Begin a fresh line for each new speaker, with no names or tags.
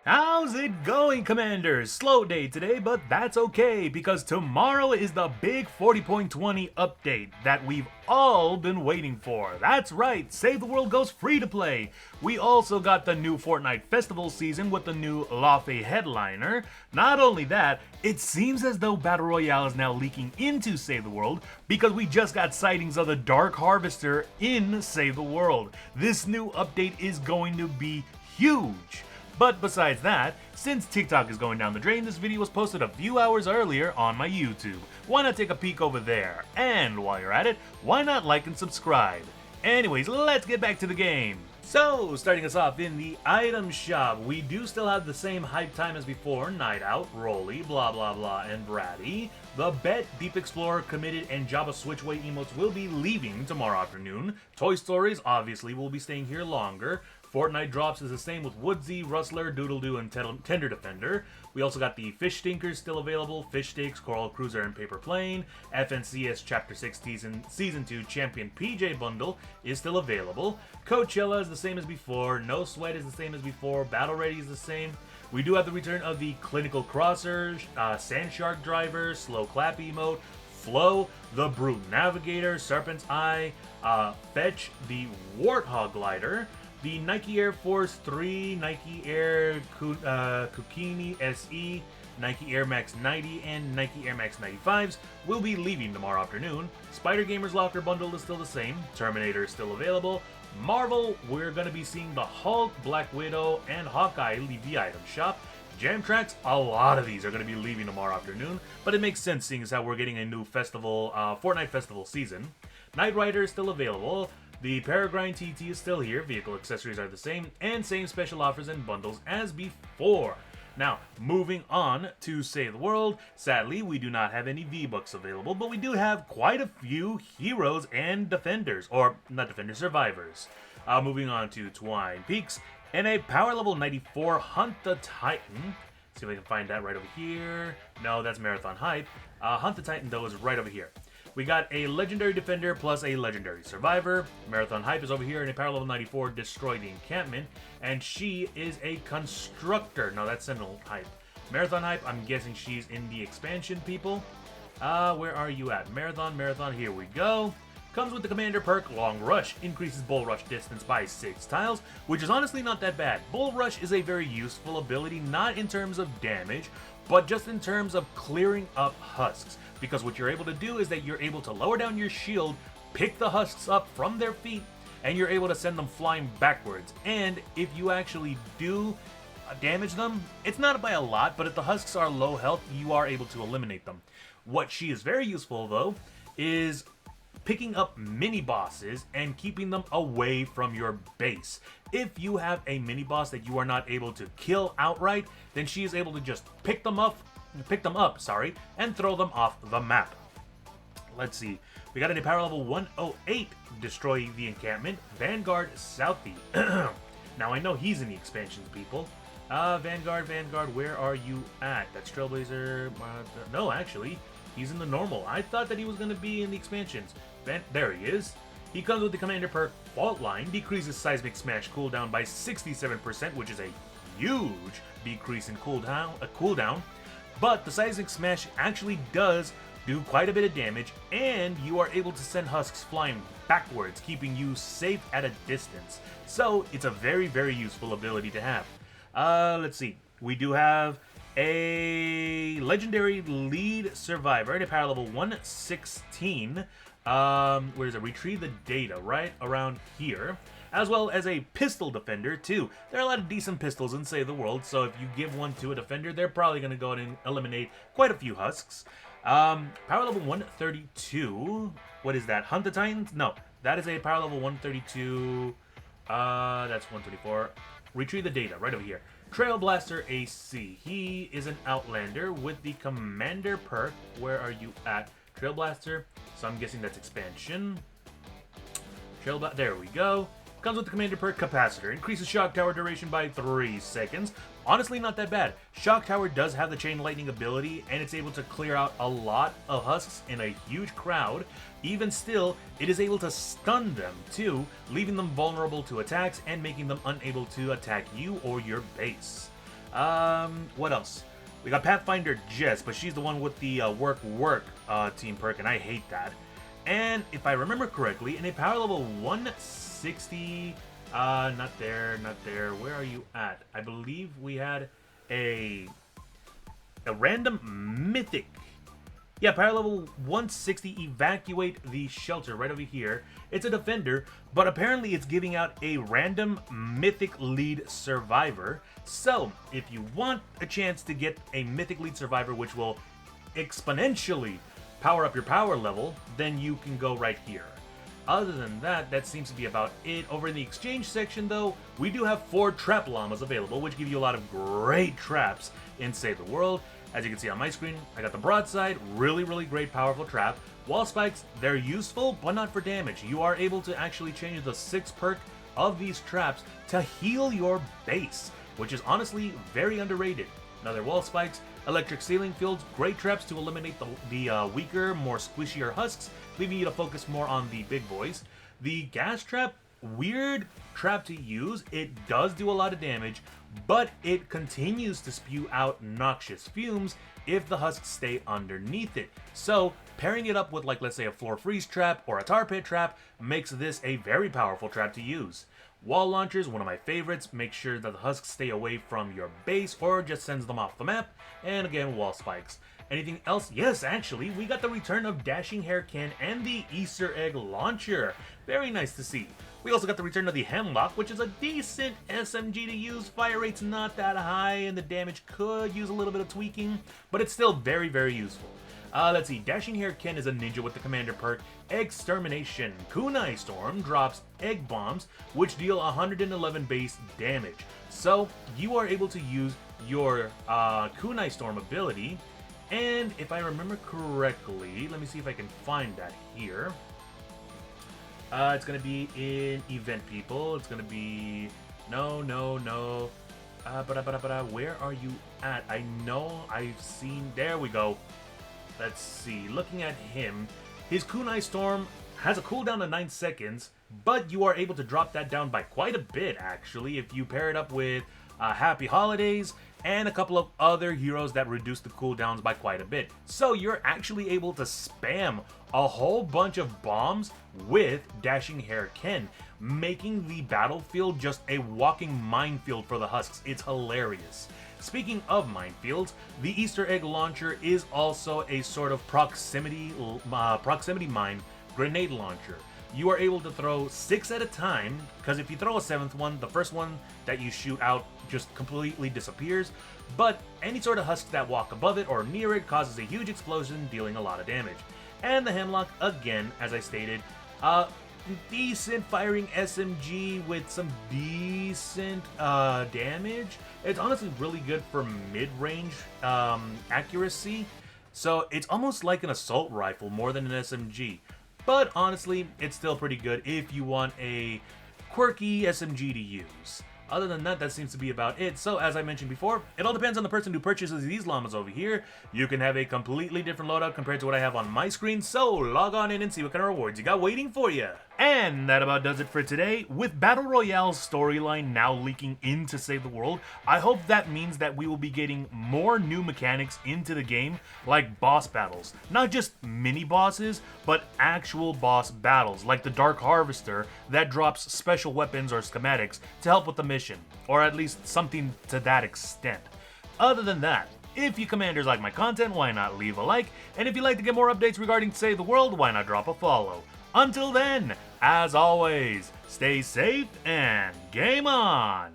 How's it going, Commanders? Slow day today, but that's okay because tomorrow is the big 40.20 update that we've all been waiting for. That's right, Save the World goes free to play. We also got the new Fortnite Festival season with the new Laufey headliner. Not only that, it seems as though Battle Royale is now leaking into Save the World because we just got sightings of the Dark Harvester in Save the World. This new update is going to be huge. But besides that, since TikTok is going down the drain, this video was posted a few hours earlier on my YouTube. Why not take a peek over there? And while you're at it, why not like and subscribe? Anyways, let's get back to the game. So, starting us off in the item shop, we do still have the same hype time as before. Night Out, Rolly, blah blah blah, and Bratty. The Bet, Deep Explorer, Committed, and Jabba Switchway emotes will be leaving tomorrow afternoon. Toy Stories, obviously, will be staying here longer. Fortnite drops is the same with Woodsy, Rustler, Doodle-Doo, and Tender Defender. We also got the Fish Stinkers still available, Fish Sticks, Coral Cruiser, and Paper Plane. FNCS Chapter 6 Season 2 Champion PJ Bundle is still available. Coachella is the same as before, No Sweat is the same as before, Battle Ready is the same. We do have the return of the Clinical Crosser, Sand Shark Driver, Slow Clap Emote, Flow, the Brute Navigator, Serpent's Eye, Fetch, the Warthog Glider, the Nike Air Force 3, Nike Air Kukini SE, Nike Air Max 90, and Nike Air Max 95s will be leaving tomorrow afternoon. Spider Gamer's Locker Bundle is still the same. Terminator is still available. Marvel, we're going to be seeing the Hulk, Black Widow, and Hawkeye leave the item shop. Jam Tracks, a lot of these are going to be leaving tomorrow afternoon, but it makes sense seeing as how we're getting a new festival, Fortnite Festival season. Knight Rider is still available. The Peregrine TT is still here, vehicle accessories are the same, and same special offers and bundles as before. Now, moving on to Save the World, sadly we do not have any V-Bucks available, but we do have quite a few heroes and defenders, or not defenders, survivors. Moving on to Twine Peaks, and a power level 94 Hunt the Titan. See if I can find that right over here. No, that's Marathon Hype. Hunt the Titan though is right over here. We got a Legendary Defender plus a Legendary Survivor. Marathon Hype is over here in a power level 94, Destroy the Encampment. And she is a Constructor. No, that's Sentinel Hype. Marathon Hype, I'm guessing she's in the expansion, people. Where are you at? Marathon, here we go. Comes with the Commander perk, Long Rush. Increases Bull Rush distance by 6 tiles, which is honestly not that bad. Bull Rush is a very useful ability, not in terms of damage, but just in terms of clearing up husks. Because what you're able to do is that you're able to lower down your shield, pick the husks up from their feet, and you're able to send them flying backwards. And if you actually do damage them, it's not by a lot, but if the husks are low health, you are able to eliminate them. What she is very useful, though, is picking up mini bosses and keeping them away from your base. If you have a mini boss that you are not able to kill outright, then she is able to just pick them up, and throw them off the map. Let's see. We got a power level 108, Destroy the Encampment, Vanguard Southie. Now I know he's in the expansions, people. Vanguard, where are you at? That's Trailblazer. No, actually, he's in the normal. I thought that he was going to be in the expansions. There he is. He comes with the Commander perk, Fault Line, decreases Seismic Smash cooldown by 67%, which is a huge decrease in cooldown. But the Seismic Smash actually does do quite a bit of damage, and you are able to send husks flying backwards, keeping you safe at a distance. So it's a very, very useful ability to have. Let's see. We do have a Legendary Lead Survivor at a power level 116. Where is it? Retrieve the data, right around here. As well as a Pistol Defender, too. There are a lot of decent pistols in Save the World, so if you give one to a defender, they're probably going to go and eliminate quite a few husks. Power level 132. What is that? Hunt the Titans? No, that is a power level 132. That's 124. Retrieve the data, right over here. Trailblazer AC. He is an Outlander with the Commander perk. Where are you at? Trailblazer. So I'm guessing that's expansion. There we go. Comes with the Commander perk, Capacitor. Increases Shock Tower duration by 3 seconds. Honestly, not that bad. Shock Tower does have the Chain Lightning ability, and it's able to clear out a lot of husks in a huge crowd. Even still, it is able to stun them, too, leaving them vulnerable to attacks and making them unable to attack you or your base. What else? We got Pathfinder Jess, but she's the one with the work team perk, and I hate that. And if I remember correctly, in a power level 160, not there. Where are you at? I believe we had a random mythic. Yeah, power level 160, evacuate the shelter right over here. It's a defender, but apparently it's giving out a random mythic lead survivor. So, if you want a chance to get a mythic lead survivor, which will exponentially power up your power level, then you can go right here. Other than that, that seems to be about it. Over in the exchange section, though, we do have 4 trap llamas available, which give you a lot of great traps in Save the World. As you can see on my screen, I got the broadside, really great powerful trap. Wall spikes, they're useful, but not for damage. You are able to actually change the 6 perk of these traps to heal your base, which is honestly very underrated. Another wall spikes, electric ceiling fields, great traps to eliminate the weaker, more squishier husks, leaving you to focus more on the big boys. The gas trap, weird trap to use. It does do a lot of damage, but it continues to spew out noxious fumes if the husks stay underneath it. So pairing it up with, like, let's say a floor freeze trap or a tar pit trap makes this a very powerful trap to use. Wall launchers, one of my favorites, make sure that the husks stay away from your base or just sends them off the map. And again, wall spikes. Anything else? Yes, actually, we got the return of Dashing Hair Ken and the Easter Egg Launcher. Very nice to see. We also got the return of the Hemlock, which is a decent SMG to use. Fire rate's not that high, and the damage could use a little bit of tweaking, but it's still very useful. Let's see, Dashing Hair Ken is a ninja with the commander perk Extermination. Kunai Storm drops egg bombs, which deal 111 base damage. So you are able to use your Kunai Storm ability, and if I remember correctly, let me see if I can find that here. It's gonna be in event people. It's gonna be no. Where are you at? I know I've seen. There we go. Let's see. Looking at him, his Kunai Storm has a cooldown of 9 seconds, but you are able to drop that down by quite a bit, actually, if you pair it up with Happy Holidays and a couple of other heroes that reduce the cooldowns by quite a bit. So you're actually able to spam a whole bunch of bombs with Dashing Hair Ken, making the battlefield just a walking minefield for the husks. It's hilarious. Speaking of minefields, the Easter Egg Launcher is also a sort of proximity mine grenade launcher. You are able to throw 6 at a time, because if you throw a 7th one, the first one that you shoot out just completely disappears, but any sort of husk that walk above it or near it causes a huge explosion, dealing a lot of damage. And the Hemlock, again, as I stated, decent firing SMG with some decent damage. It's honestly really good for mid-range accuracy, so it's almost like an assault rifle more than an SMG. But honestly, it's still pretty good if you want a quirky SMG to use. Other than that, that seems to be about it. So, as I mentioned before, it all depends on the person who purchases these llamas over here. You can have a completely different loadout compared to what I have on my screen, so log on in and see what kind of rewards you got waiting for you. And that about does it for today. With Battle Royale's storyline now leaking into Save the World, I hope that means that we will be getting more new mechanics into the game, like boss battles. Not just mini bosses, but actual boss battles, like the Dark Harvester that drops special weapons or schematics to help with the mission, or at least something to that extent. Other than that, if you commanders like my content, why not leave a like? And if you'd like to get more updates regarding Save the World, why not drop a follow? Until then, as always, stay safe and game on!